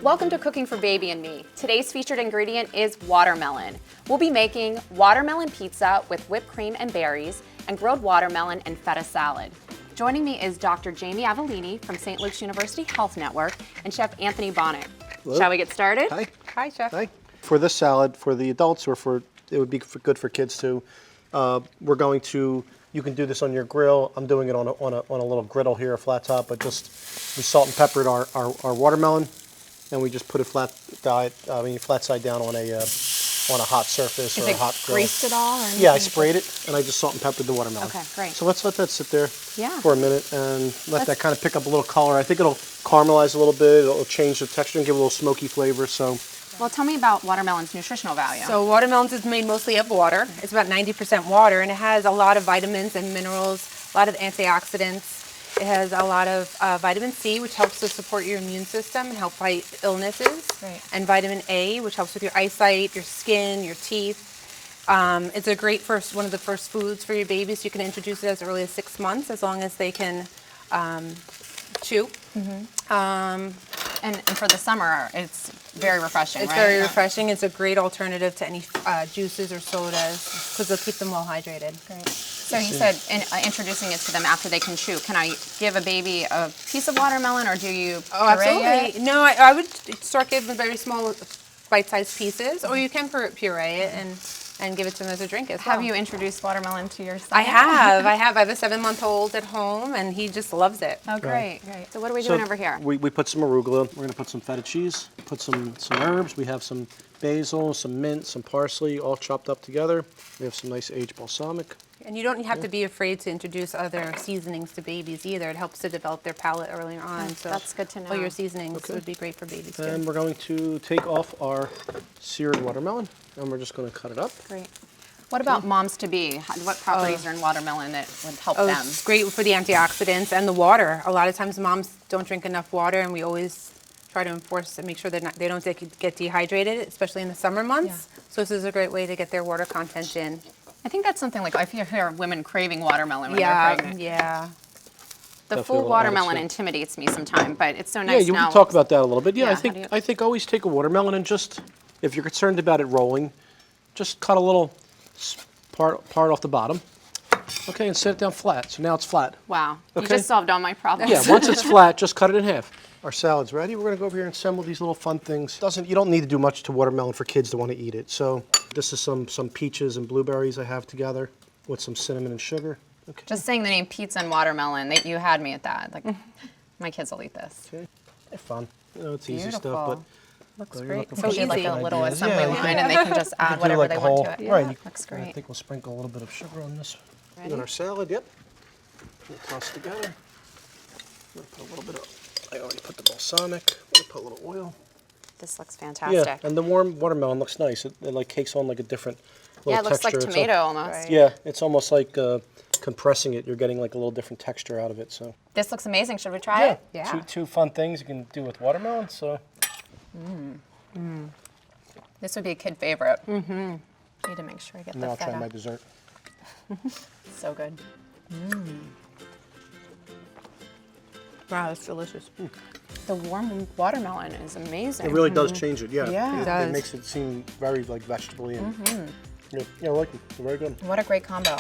Welcome to Cooking for Baby and Me. Today's featured ingredient is watermelon. We'll be making watermelon pizza with whipped cream and berries and grilled watermelon and feta salad. Joining me is Dr. Jamie Avellini from St. Luke's University Health Network and Chef Anthony Bonett. Hello. Shall we get started? Hi. Hi, Chef. Hi. For this salad, for the adults or it would be good for kids too. We're going to, you can do this on your grill. I'm doing it on a little griddle here, a flat top, but just we salt and peppered our watermelon, and we just put it flat side down on a hot surface or a hot grill. Greased it all? Or yeah, I sprayed it and I just salt and peppered the watermelon. Okay, great. So let's let that sit there Yeah. for a minute and let that kind of pick up a little color. I think it'll caramelize a little bit. It'll change the texture and give a little smoky flavor. So. Well, tell me about watermelon's nutritional value. So watermelons is made mostly of water. It's about 90% water, and it has a lot of vitamins and minerals, a lot of antioxidants. It has a lot of vitamin C, which helps to support your immune system and help fight illnesses. Right. And vitamin A, which helps with your eyesight, your skin, your teeth. It's a great one of the first foods for your babies. You can introduce it as early as 6 months, as long as they can chew. And for the summer, it's very refreshing, It's right? very refreshing. It's a great alternative to any juices or sodas because they'll keep them well hydrated. Great. So you said introducing it to them after they can chew. Can I give a baby a piece of watermelon, or do you puree it? No, I would start giving them very small bite-sized pieces, or you can puree it and give it to them as a drink as well. Have you introduced watermelon to your son? I have a 7-month-old at home, and he just loves it. Oh, great, great. So what are we doing over here? We put some arugula. We're going to put some feta cheese, put some herbs. We have some basil, some mint, some parsley, all chopped up together. We have some nice aged balsamic. And you don't have to be afraid to introduce other seasonings to babies either. It helps to develop their palate earlier on. So that's good to know. all your seasonings would be great for babies too. And we're going to take off our seared watermelon, and we're just going to cut it up. Great. What about moms-to-be? What properties are in watermelon that would help Oh, them? it's great for the antioxidants and the water. A lot of times moms don't drink enough water, and we always try to enforce and make sure they don't get dehydrated, especially in the summer months. So this is a great way to get their water content in. I think that's something like I hear women craving watermelon when they're pregnant. Yeah. The Definitely full a little watermelon added intimidates me sometimes, but it's so Yeah, nice you now. can talk about that a little bit. Yeah, Yeah, I think always take a watermelon and just, if you're concerned about it rolling, just cut a little part off the bottom. Okay, and set it down flat. So now it's flat. Wow, you Okay. just solved all my problems. Yeah, once it's flat, just cut it in half. Our salad's ready. We're going to go over here and assemble these little fun things. You don't need to do much to watermelon for kids to want to eat it. So this is some peaches and blueberries I have together with some cinnamon and sugar. Okay. Just saying the name pizza and watermelon, you had me at that. Like, my kids will eat this. Okay. They're fun. You know, it's easy Beautiful. stuff, but Looks you're great. looking So for easy. some Like a different little ideas. assembly Yeah, line, and they can just add do whatever like they a want whole, to it. right. Looks I great. think we'll sprinkle a little bit of sugar on this. Ready? On our salad, yep. We'll toss it together. We'll put a little bit of, I already put the balsamic. We'll put a little oil. This looks fantastic. Yeah, and the warm watermelon looks nice. It like takes on like a different little Yeah, it looks texture. like It's tomato almost. Right. Yeah, it's almost like compressing it. You're getting like a little different texture out of it. So This looks amazing. Should we try it? Yeah. two fun things you can do with watermelon. So This would be a kid favorite. Mm-hmm. Need to make sure I get now the I'll try feta. my dessert. So good. Wow, that's delicious. The warm watermelon is amazing. It really does change it. Yeah, Yeah. It does. It makes it seem very like vegetable-y. Yeah, I like it. They're very good. What a great combo.